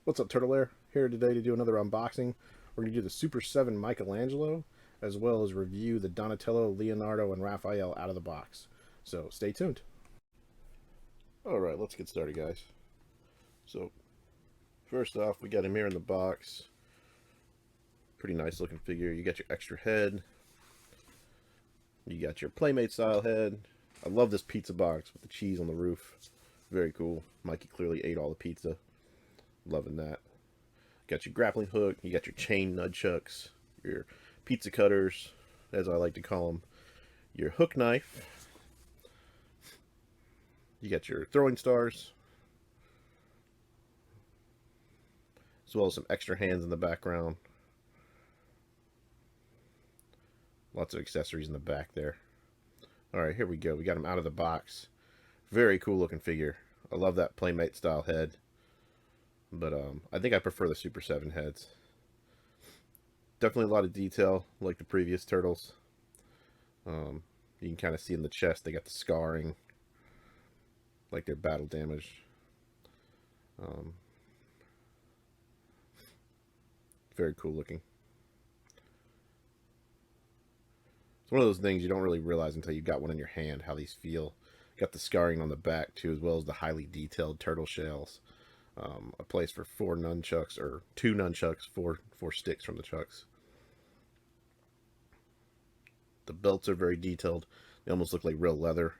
What's up, Turtle Air? Here today to do another unboxing. We're going to do the Super 7 Michelangelo, as well as review the Donatello, Leonardo, and Raphael out of the box. So stay tuned. Alright, let's get started, guys. So, first off, we got him here in the box. Pretty nice looking figure. You got your extra head. You got your Playmate style head. I love this pizza box with the cheese on the roof. Very cool. Mikey clearly ate all the pizza. Loving that. Got your grappling hook, you got your chain nunchucks, your pizza cutters, as I like to call them, your hook knife, you got your throwing stars, as well as some extra hands in the background. Lots of accessories in the back there. Alright, here we go. We got him out of the box. Very cool looking figure. I love that Playmate style head. But I think I prefer the Super 7 heads. Definitely a lot of detail, like the previous turtles. You can kind of see in the chest, they got the scarring, like they're battle damaged. Very cool looking. It's one of those things you don't really realize until you got one in your hand, how these feel. Got the scarring on the back, too, as well as the highly detailed turtle shells. A place for 4 nunchucks, or 2 nunchucks, four sticks from the chucks. The belts are very detailed. They almost look like real leather,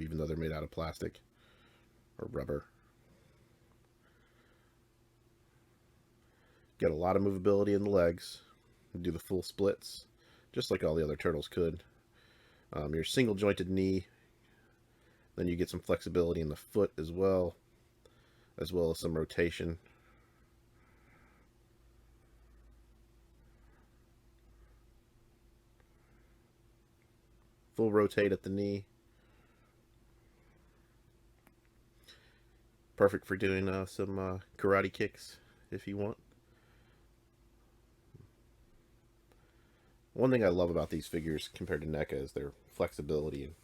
even though they're made out of plastic or rubber. Got a lot of movability in the legs. Do the full splits, just like all the other turtles could. Your single jointed knee. Then you get some flexibility in the foot as well as some rotation. Full rotate at the knee. Perfect for doing some karate kicks if you want. One thing I love about these figures compared to NECA is their flexibility and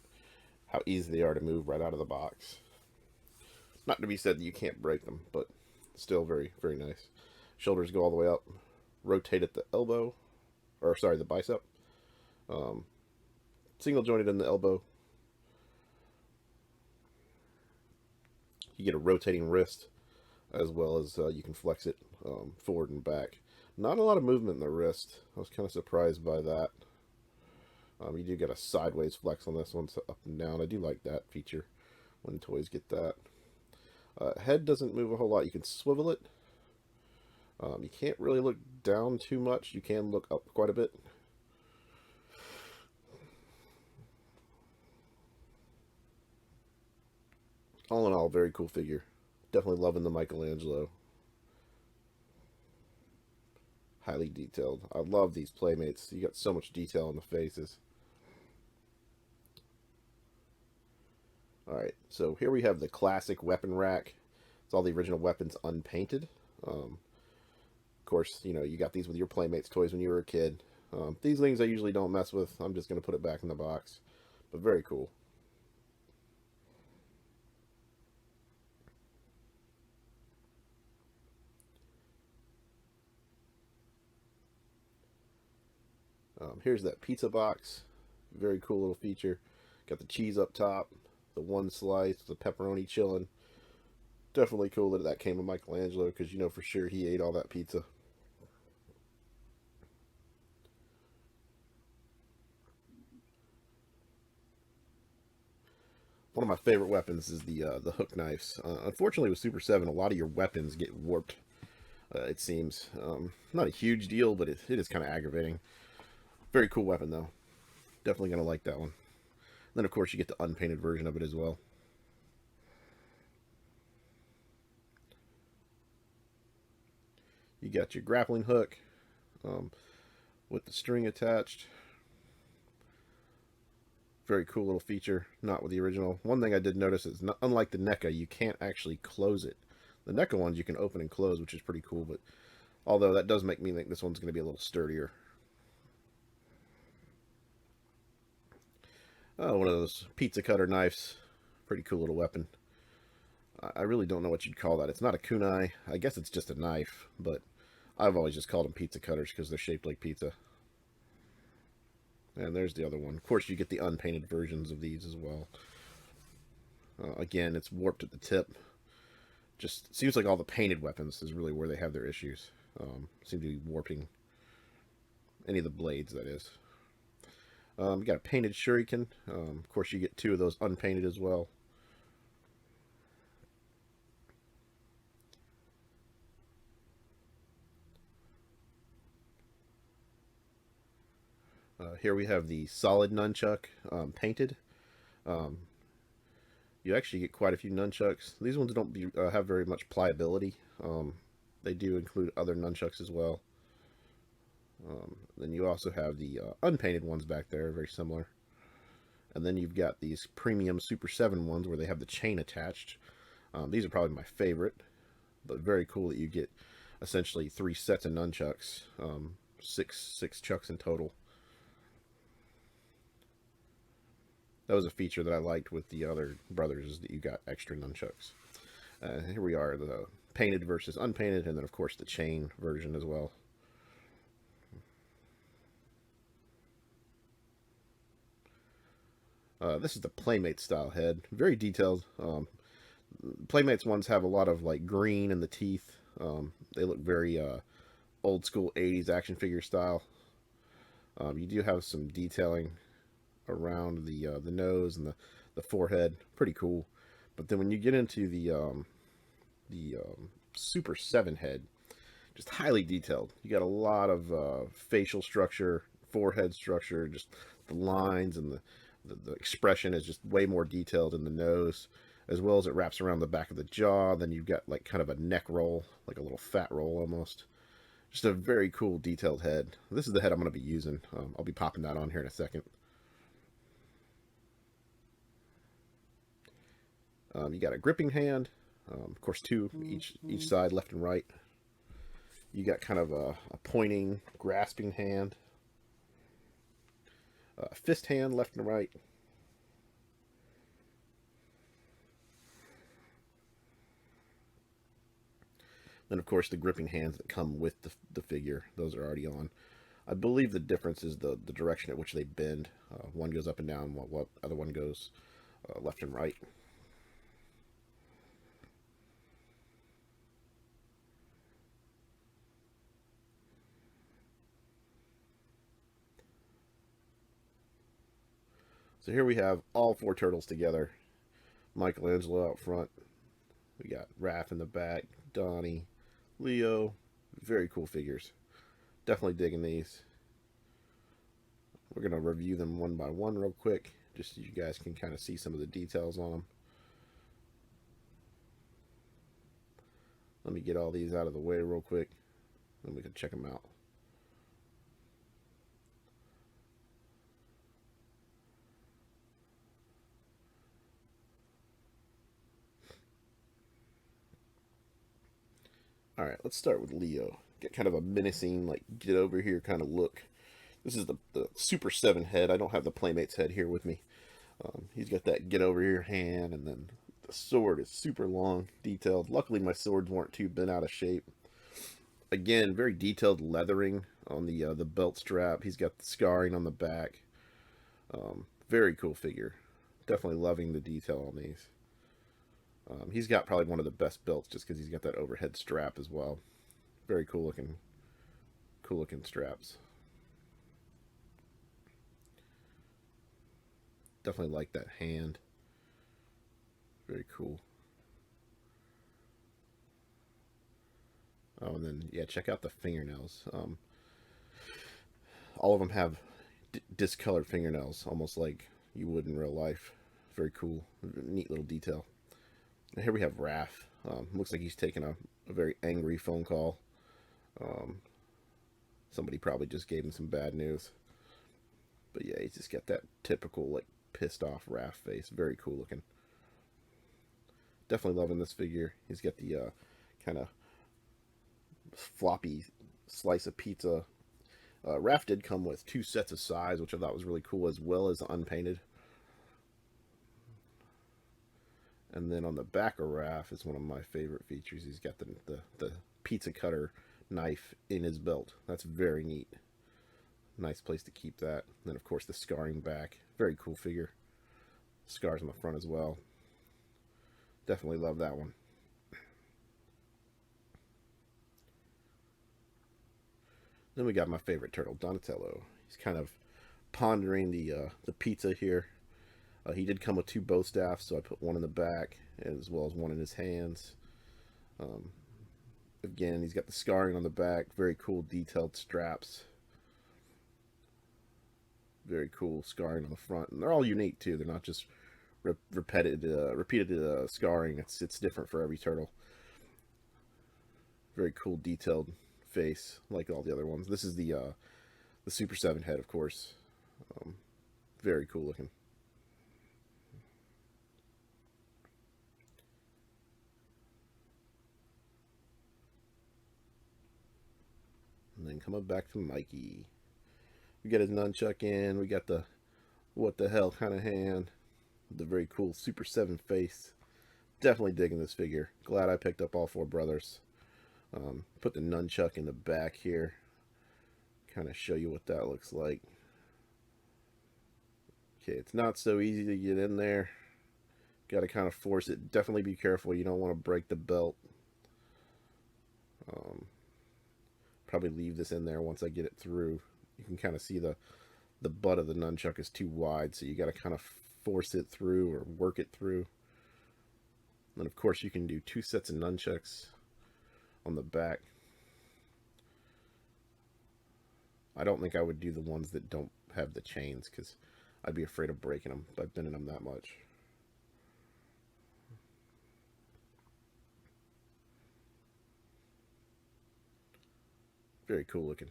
how easy they are to move right out of the box. Not to be said that you can't break them, but still very, very nice. Shoulders go all the way up. Rotate at the elbow, or sorry, the bicep. Single jointed in the elbow. You get a rotating wrist, as well as you can flex it forward and back. Not a lot of movement in the wrist. I was kind of surprised by that. You do get a sideways flex on this one, so up and down. I do like that feature when toys get that. Head doesn't move a whole lot. You can swivel it. You can't really look down too much. You can look up quite a bit. All in all, very cool figure. Definitely loving the Michelangelo. Highly detailed. I love these Playmates. You got so much detail on the faces. Alright, so here we have the classic weapon rack. It's all the original weapons unpainted. Of course, you know, you got these with your Playmates toys when you were a kid. These things I usually don't mess with. I'm just going to put it back in the box. But very cool. Here's that pizza box. Very cool little feature. Got the cheese up top, the one slice, the pepperoni chilling. Definitely cool that that came with Michelangelo, because you know for sure he ate all that pizza. One of my favorite weapons is the hook knives. Unfortunately, with Super 7, a lot of your weapons get warped. It seems not a huge deal, but it is kind of aggravating. Very cool weapon though. Definitely gonna like that one. And then of course you get the unpainted version of it as well. You got your grappling hook with the string attached. Very cool little feature, not with the original. One thing I did notice is, not, unlike the NECA, you can't actually close it. The NECA ones you can open and close, which is pretty cool, but although that does make me think this one's going to be a little sturdier. One of those pizza cutter knives. Pretty cool little weapon. I really don't know what you'd call that. It's not a kunai. I guess it's just a knife, but I've always just called them pizza cutters because they're shaped like pizza. And there's the other one. Of course, you get the unpainted versions of these as well. Again, it's warped at the tip. Just seems like all the painted weapons is really where they have their issues. Seem to be warping any of the blades, that is. You got a painted shuriken. Of course, you get two of those unpainted as well. Here we have the solid nunchuck painted. Um, you actually get quite a few nunchucks. These ones don't have very much pliability. They do include other nunchucks as well. Then you also have the unpainted ones back there, very similar. And then you've got these premium Super 7 ones where they have the chain attached. These are probably my favorite, but very cool that you get essentially 3 sets of nunchucks, six chucks in total. That was a feature that I liked with the other brothers, is that you got extra nunchucks. Here we are, the painted versus unpainted, and then of course the chain version as well. This is the Playmate style head, very detailed. Playmates ones have a lot of like green in the teeth. They look very old school 80s action figure style. You do have some detailing around the nose and the forehead, pretty cool. But then when you get into the Super 7 head, just highly detailed. You got a lot of facial structure, forehead structure, just the lines and the expression is just way more detailed in the nose, as well as it wraps around the back of the jaw. Then you've got like kind of a neck roll, like a little fat roll almost. Just a very cool detailed head. This is the head I'm going to be using. I'll be popping that on here in a second. You got a gripping hand, of course, two each side, left and right. You got kind of a pointing, grasping hand, a fist hand, left and right. Then, of course, the gripping hands that come with the figure, those are already on. I believe the difference is the direction at which they bend. One goes up and down, while the other one goes left and right. So here we have all 4 turtles together. Michelangelo out front. We got Raph in the back, Donnie, Leo. Very cool figures. Definitely digging these. We're going to review them one by one real quick, just so you guys can kind of see some of the details on them. Let me get all these out of the way real quick, then we can check them out. Alright, let's start with Leo. Get kind of a menacing, like, get over here kind of look. This is the Super 7 head. I don't have the Playmates head here with me. He's got that get over here hand, and then the sword is super long, detailed. Luckily, my swords weren't too bent out of shape. Again, very detailed leathering on the belt strap. He's got the scarring on the back. Very cool figure. Definitely loving the detail on these. He's got probably one of the best belts just because he's got that overhead strap as well. Very cool looking straps. Definitely like that hand. Very cool. Oh, and then yeah, check out the fingernails. All of them have discolored fingernails, almost like you would in real life. Very cool, neat little detail. And here we have Raph. Looks like he's taking a very angry phone call. Somebody probably just gave him some bad news. But yeah, he's just got that typical like pissed off Raph face. Very cool looking. Definitely loving this figure. He's got the kind of floppy slice of pizza. Raph did come with 2 sets of size, which I thought was really cool, as well as unpainted. And then on the back of Raph is one of my favorite features. He's got the pizza cutter knife in his belt. That's very neat. Nice place to keep that. And then of course the scarring back. Very cool figure. Scars on the front as well. Definitely love that one. Then we got my favorite turtle, Donatello. He's kind of pondering the pizza here. He did come with 2 bow staffs, so I put one in the back as well as one in his hands. Um, Again, he's got the scarring on the back. Very cool detailed straps. Very cool scarring on the front, and they're all unique too. They're not just repeated scarring. It's different for every turtle. Very cool detailed face, like all the other ones. This is the Super 7 head, of course. Very cool looking. And then coming back to Mikey. We got his nunchuck in. We got the what the hell kind of hand. The very cool Super 7 face. Definitely digging this figure. Glad I picked up all 4 brothers. Put the nunchuck in the back here. Kind of show you what that looks like. Okay, it's not so easy to get in there. Got to kind of force it. Definitely be careful. You don't want to break the belt. Probably leave this in there once I get it through. You can kind of see the butt of the nunchuck is too wide, so you got to kind of force it through or work it through. And of course you can do 2 sets of nunchucks on the back. I don't think I would do the ones that don't have the chains because I'd be afraid of breaking them by bending them that much. Very cool looking.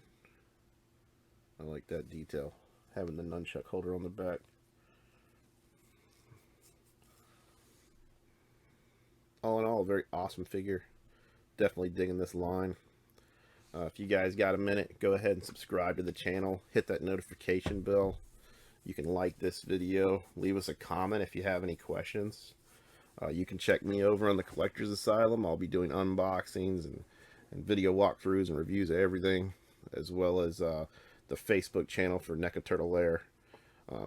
I like that detail. Having the nunchuck holder on the back. All in all, a very awesome figure. Definitely digging this line. If you guys got a minute, go ahead and subscribe to the channel. Hit that notification bell. You can like this video. Leave us a comment if you have any questions. You can check me over on the Collector's Asylum. I'll be doing unboxings and video walkthroughs and reviews of everything, as well as the Facebook channel for NECA Turtle Lair,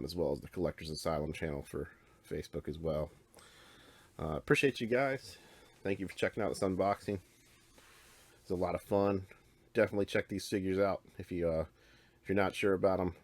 as well as the Collector's Asylum channel for Facebook as well. Appreciate you guys. Thank you for checking out this unboxing. It's a lot of fun. Definitely check these figures out if you're not sure about them.